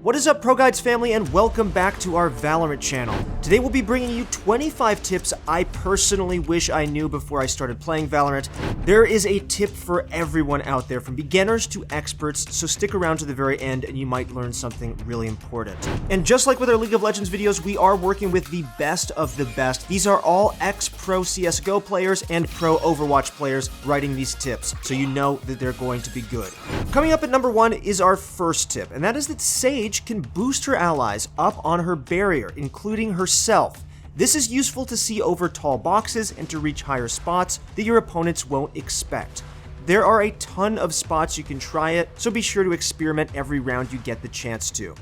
What is up, ProGuides family, and welcome back to our Valorant channel. Today we'll be bringing you 25 tips I personally wish I knew before I started playing Valorant. There is a tip for everyone out there, from beginners to experts, so stick around to the very end and you might learn something really important. And just like with our League of Legends videos, we are working with the best of the best. These are all ex-pro CSGO players and pro Overwatch players writing these tips, so you know that they're going to be good. Coming up at number 1 is our first tip, and that is that Sage can boost her allies up on her barrier, including herself. This is useful to see over tall boxes and to reach higher spots that your opponents won't expect. There are a ton of spots you can try it, so be sure to experiment every round you get the chance to.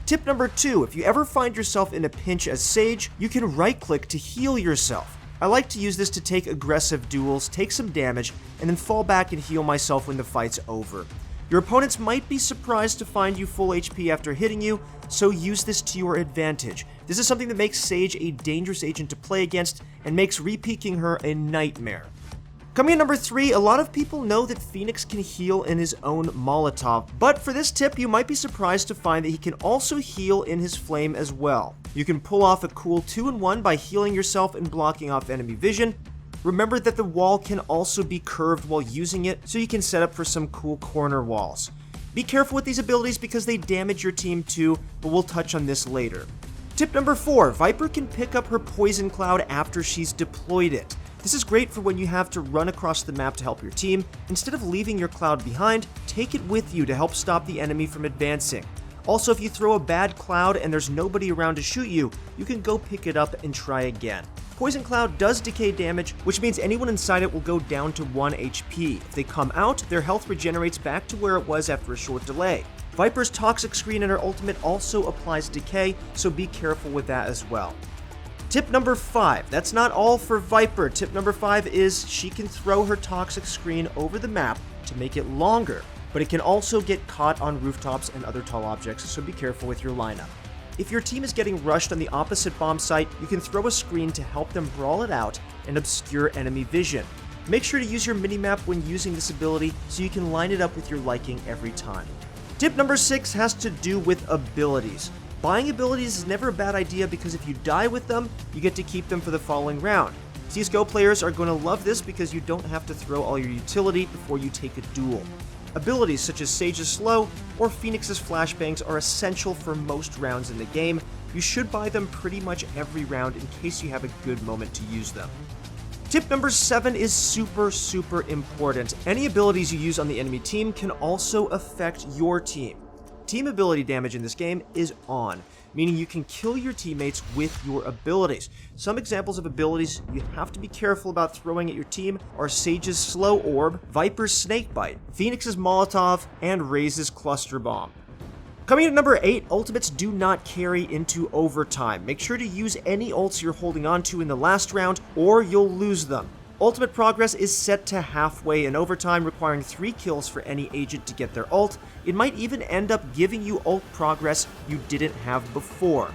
Tip number 2, if you ever find yourself in a pinch as Sage, you can right-click to heal yourself. I like to use this to take aggressive duels, take some damage, and then fall back and heal myself when the fight's over. Your opponents might be surprised to find you full HP after hitting you, so use this to your advantage. This is something that makes Sage a dangerous agent to play against and makes re-peeking her a nightmare. Coming in number 3, a lot of people know that Phoenix can heal in his own Molotov, but for this tip you might be surprised to find that he can also heal in his Flame as well. You can pull off a cool 2-in-1 by healing yourself and blocking off enemy vision. Remember that the wall can also be curved while using it, so you can set up for some cool corner walls. Be careful with these abilities because they damage your team too, but we'll touch on this later. Tip number 4, Viper can pick up her poison cloud after she's deployed it. This is great for when you have to run across the map to help your team. Instead of leaving your cloud behind, take it with you to help stop the enemy from advancing. Also, if you throw a bad cloud and there's nobody around to shoot you, you can go pick it up and try again. Poison Cloud does decay damage, which means anyone inside it will go down to 1 HP. If they come out, their health regenerates back to where it was after a short delay. Viper's Toxic Screen and her ultimate also applies decay, so be careful with that as well. Tip number 5, that's not all for Viper. Tip number 5 is she can throw her Toxic Screen over the map to make it longer, but it can also get caught on rooftops and other tall objects, so be careful with your lineup. If your team is getting rushed on the opposite bomb site, you can throw a screen to help them brawl it out and obscure enemy vision. Make sure to use your minimap when using this ability so you can line it up with your liking every time. Tip number 6 has to do with abilities. Buying abilities is never a bad idea because if you die with them, you get to keep them for the following round. CSGO players are going to love this because you don't have to throw all your utility before you take a duel. Abilities such as Sage's Slow or Phoenix's Flashbangs are essential for most rounds in the game. You should buy them pretty much every round in case you have a good moment to use them. Tip number 7 is super important. Any abilities you use on the enemy team can also affect your team. Team ability damage in this game is on, meaning you can kill your teammates with your abilities. Some examples of abilities you have to be careful about throwing at your team are Sage's Slow Orb, Viper's Snakebite, Phoenix's Molotov, and Raze's Cluster Bomb. Coming in at number 8, ultimates do not carry into overtime. Make sure to use any ults you're holding on to in the last round or you'll lose them. Ultimate progress is set to halfway in overtime, requiring 3 kills for any agent to get their ult. It might even end up giving you ult progress you didn't have before.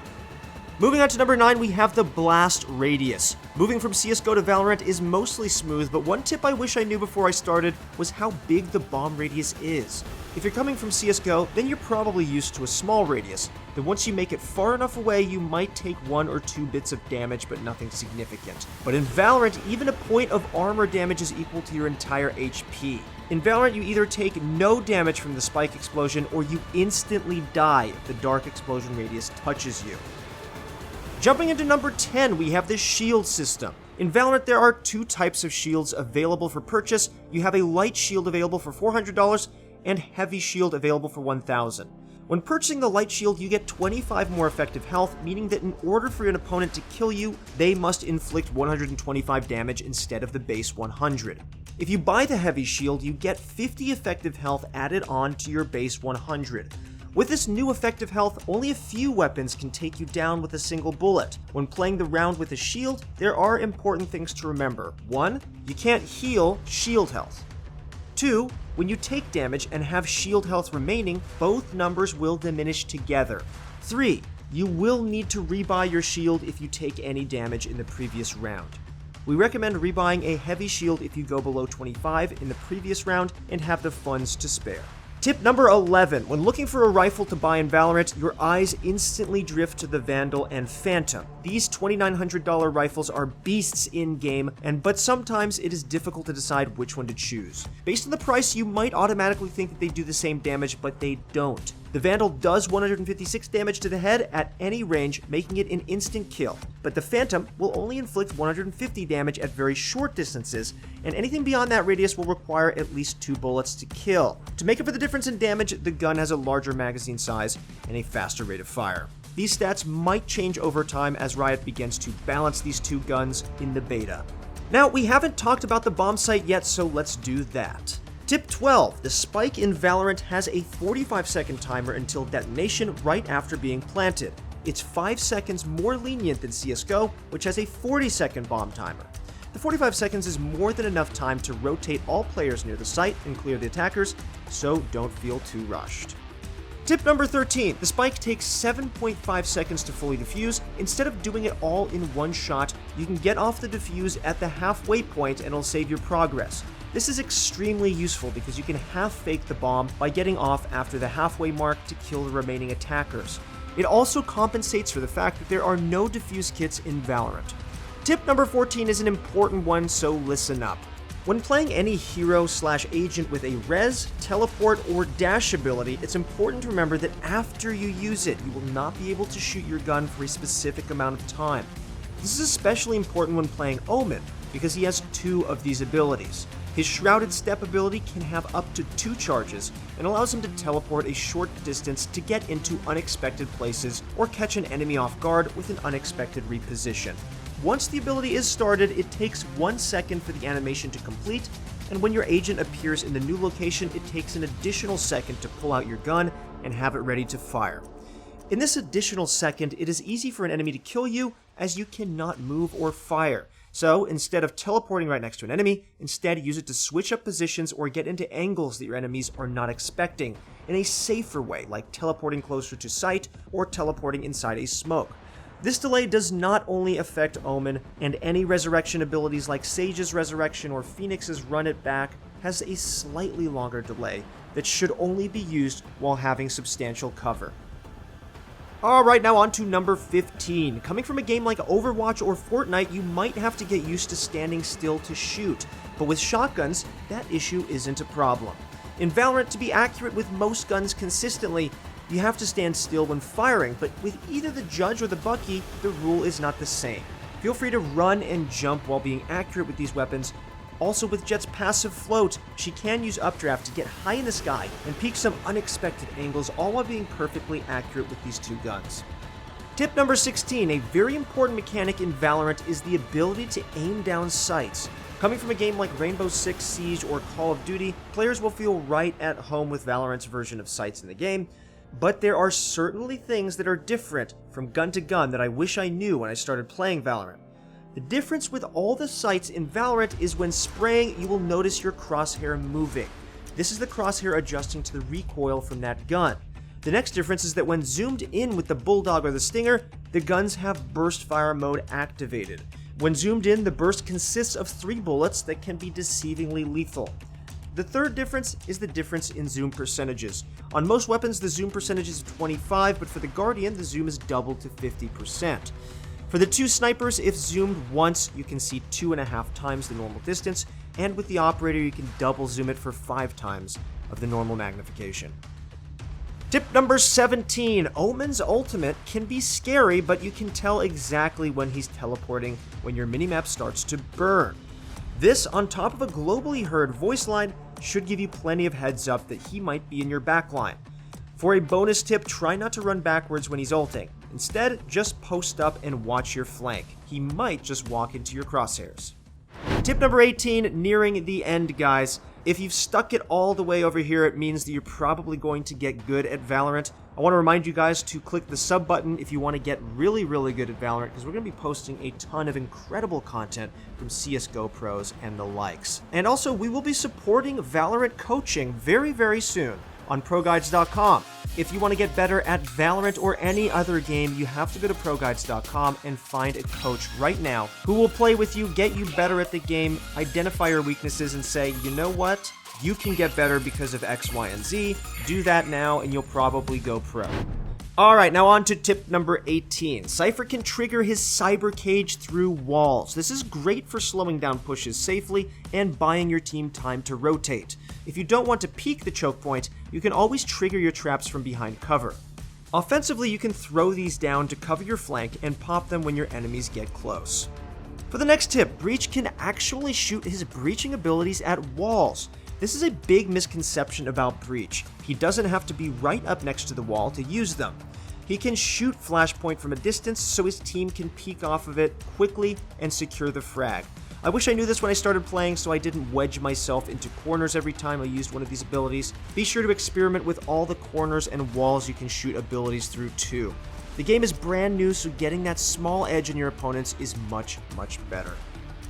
Moving on to number 9, we have the Blast Radius. Moving from CSGO to Valorant is mostly smooth, but one tip I wish I knew before I started was how big the bomb radius is. If you're coming from CSGO, then you're probably used to a small radius. Then once you make it far enough away, you might take 1 or 2 bits of damage, but nothing significant. But in Valorant, even a point of armor damage is equal to your entire HP. In Valorant, you either take no damage from the spike explosion, or you instantly die if the dark explosion radius touches you. Jumping into number 10, we have the shield system. In Valorant, there are 2 types of shields available for purchase. You have a light shield available for $400 and heavy shield available for $1,000. When purchasing the light shield, you get 25 more effective health, meaning that in order for an opponent to kill you, they must inflict 125 damage instead of the base 100. If you buy the heavy shield, you get 50 effective health added on to your base 100. With this new effective health, only a few weapons can take you down with a single bullet. When playing the round with a shield, there are important things to remember. 1, you can't heal shield health. 2, when you take damage and have shield health remaining, both numbers will diminish together. 3, you will need to rebuy your shield if you take any damage in the previous round. We recommend rebuying a heavy shield if you go below 25 in the previous round and have the funds to spare. Tip number 11. When looking for a rifle to buy in Valorant, your eyes instantly drift to the Vandal and Phantom. These $2,900 rifles are beasts in-game, but sometimes it is difficult to decide which one to choose. Based on the price, you might automatically think that they do the same damage, but they don't. The Vandal does 156 damage to the head at any range, making it an instant kill, but the Phantom will only inflict 150 damage at very short distances, and anything beyond that radius will require at least 2 bullets to kill. To make up for the difference in damage, the gun has a larger magazine size and a faster rate of fire. These stats might change over time as Riot begins to balance these two guns in the beta. Now, we haven't talked about the bomb site yet, so let's do that. Tip 12. The spike in Valorant has a 45-second timer until detonation right after being planted. It's 5 seconds more lenient than CSGO, which has a 40-second bomb timer. The 45 seconds is more than enough time to rotate all players near the site and clear the attackers, so don't feel too rushed. Tip number 13. The spike takes 7.5 seconds to fully defuse. Instead of doing it all in one shot, you can get off the defuse at the halfway point and it'll save your progress. This is extremely useful because you can half-fake the bomb by getting off after the halfway mark to kill the remaining attackers. It also compensates for the fact that there are no defuse kits in Valorant. Tip number 14 is an important one, so listen up. When playing any hero/agent with a res, teleport, or dash ability, it's important to remember that after you use it, you will not be able to shoot your gun for a specific amount of time. This is especially important when playing Omen, because he has 2 of these abilities. His Shrouded Step ability can have up to 2 charges and allows him to teleport a short distance to get into unexpected places or catch an enemy off guard with an unexpected reposition. Once the ability is started, it takes 1 second for the animation to complete, and when your agent appears in the new location, it takes an additional second to pull out your gun and have it ready to fire. In this additional second, it is easy for an enemy to kill you as you cannot move or fire. So, instead of teleporting right next to an enemy, instead use it to switch up positions or get into angles that your enemies are not expecting, in a safer way, like teleporting closer to sight or teleporting inside a smoke. This delay does not only affect Omen, and any resurrection abilities like Sage's Resurrection or Phoenix's Run It Back has a slightly longer delay that should only be used while having substantial cover. Alright, now on to number 15. Coming from a game like Overwatch or Fortnite, you might have to get used to standing still to shoot, but with shotguns, that issue isn't a problem. In Valorant, to be accurate with most guns consistently, you have to stand still when firing, but with either the Judge or the Bucky, the rule is not the same. Feel free to run and jump while being accurate with these weapons. Also, with Jett's passive float, she can use updraft to get high in the sky and peek some unexpected angles, all while being perfectly accurate with these 2 guns. Tip number 16, a very important mechanic in Valorant is the ability to aim down sights. Coming from a game like Rainbow Six Siege or Call of Duty, players will feel right at home with Valorant's version of sights in the game, but there are certainly things that are different from gun to gun that I wish I knew when I started playing Valorant. The difference with all the sights in Valorant is when spraying, you will notice your crosshair moving. This is the crosshair adjusting to the recoil from that gun. The next difference is that when zoomed in with the Bulldog or the Stinger, the guns have burst fire mode activated. When zoomed in, the burst consists of 3 bullets that can be deceivingly lethal. The third difference is the difference in zoom percentages. On most weapons, the zoom percentage is 25, but for the Guardian, the zoom is doubled to 50%. For the 2 snipers, if zoomed once, you can see 2.5 times the normal distance, and with the operator, you can double zoom it for 5 times of the normal magnification. Tip number 17, Omen's ultimate can be scary, but you can tell exactly when he's teleporting when your minimap starts to burn. This, on top of a globally heard voice line, should give you plenty of heads up that he might be in your backline. For a bonus tip, try not to run backwards when he's ulting. Instead, just post up and watch your flank. He might just walk into your crosshairs. Tip number 18, nearing the end, guys. If you've stuck it all the way over here, it means that you're probably going to get good at Valorant. I want to remind you guys to click the sub button if you want to get really, really good at Valorant, because we're going to be posting a ton of incredible content from CSGO pros and the likes. And also, we will be supporting Valorant coaching very, very soon on ProGuides.com. If you want to get better at Valorant or any other game, you have to go to ProGuides.com and find a coach right now who will play with you, get you better at the game, identify your weaknesses, and say, you know what? you can get better because of X, Y, and Z. Do that now and you'll probably go pro. Alright, now on to tip number 18. Cypher can trigger his cyber cage through walls. This is great for slowing down pushes safely and buying your team time to rotate. If you don't want to peek the choke point, you can always trigger your traps from behind cover. Offensively, you can throw these down to cover your flank and pop them when your enemies get close. For the next tip, Breach can actually shoot his breaching abilities at walls. This is a big misconception about Breach. He doesn't have to be right up next to the wall to use them. He can shoot Flashpoint from a distance so his team can peek off of it quickly and secure the frag. I wish I knew this when I started playing so I didn't wedge myself into corners every time I used one of these abilities. Be sure to experiment with all the corners and walls you can shoot abilities through too. The game is brand new, so getting that small edge in your opponents is much, much better.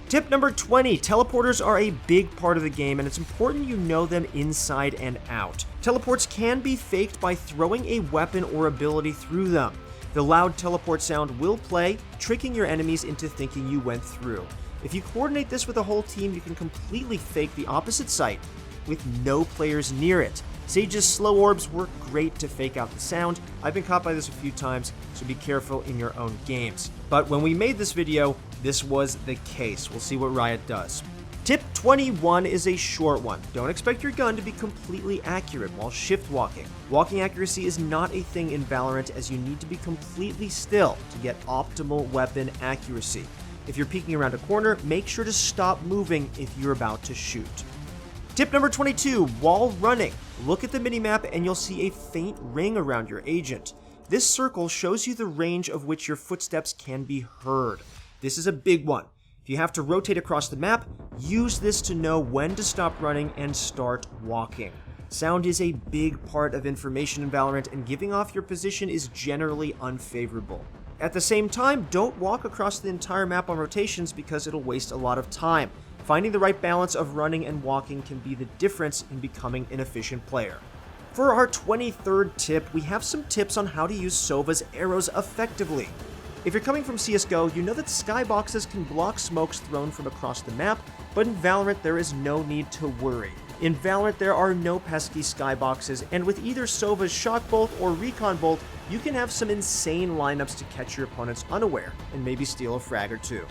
Tip number 20, teleporters are a big part of the game and it's important you know them inside and out. Teleports can be faked by throwing a weapon or ability through them. The loud teleport sound will play, tricking your enemies into thinking you went through. If you coordinate this with a whole team, you can completely fake the opposite site with no players near it. Sage's slow orbs work great to fake out the sound. I've been caught by this a few times, so be careful in your own games. But when we made this video, this was the case. We'll see what Riot does. Tip 21 is a short one. Don't expect your gun to be completely accurate while shift walking. Walking accuracy is not a thing in Valorant, as you need to be completely still to get optimal weapon accuracy. If you're peeking around a corner, make sure to stop moving if you're about to shoot. Tip number 22, wall running. Look at the minimap and you'll see a faint ring around your agent. This circle shows you the range of which your footsteps can be heard. This is a big one. If you have to rotate across the map, use this to know when to stop running and start walking. Sound is a big part of information in Valorant, and giving off your position is generally unfavorable. At the same time, don't walk across the entire map on rotations because it'll waste a lot of time. Finding the right balance of running and walking can be the difference in becoming an efficient player. For our 23rd tip, we have some tips on how to use SOVA'S arrows effectively. If you're coming from CSGO, you know that skyboxes can block smokes thrown from across the map, but in Valorant there is no need to worry. In Valorant there are no pesky skyboxes, and with either SOVA'S Shock Bolt or Recon Bolt, you can have some insane lineups to catch your opponents unaware and maybe steal a frag or two.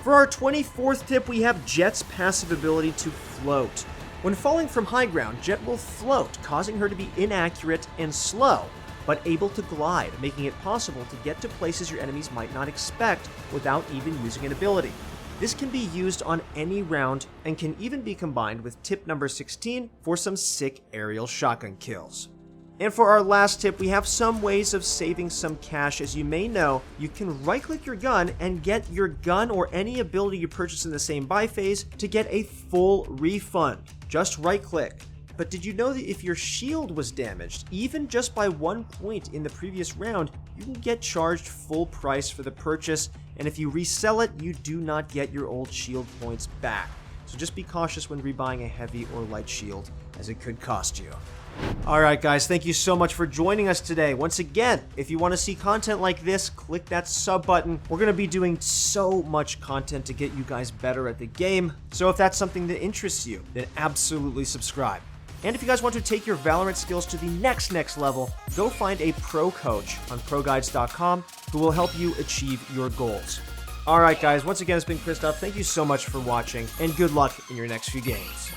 For our 24th tip, we have JETT's passive ability to float. When falling from high ground, JETT will float, causing her to be inaccurate and slow, but able to glide, making it possible to get to places your enemies might not expect without even using an ability. This can be used on any round and can even be combined with tip number 16 for some sick aerial shotgun kills. And for our last tip, we have some ways of saving some cash. As you may know, you can right-click your gun and get your gun or any ability you purchase in the same buy phase to get a full refund. Just right-click. But did you know that if your shield was damaged, even just by 1 point in the previous round, you can get charged full price for the purchase, and if you resell it, you do not get your old shield points back. So just be cautious when rebuying a heavy or light shield, as it could cost you. Alright guys, thank you so much for joining us today. Once again, if you want to see content like this, click that sub button. We're going to be doing so much content to get you guys better at the game, so if that's something that interests you, then absolutely subscribe. And if you guys want to take your Valorant skills to the next level, go find a pro coach on ProGuides.com who will help you achieve your goals. Alright guys, once again it's been Christoph, thank you so much for watching, and good luck in your next few games.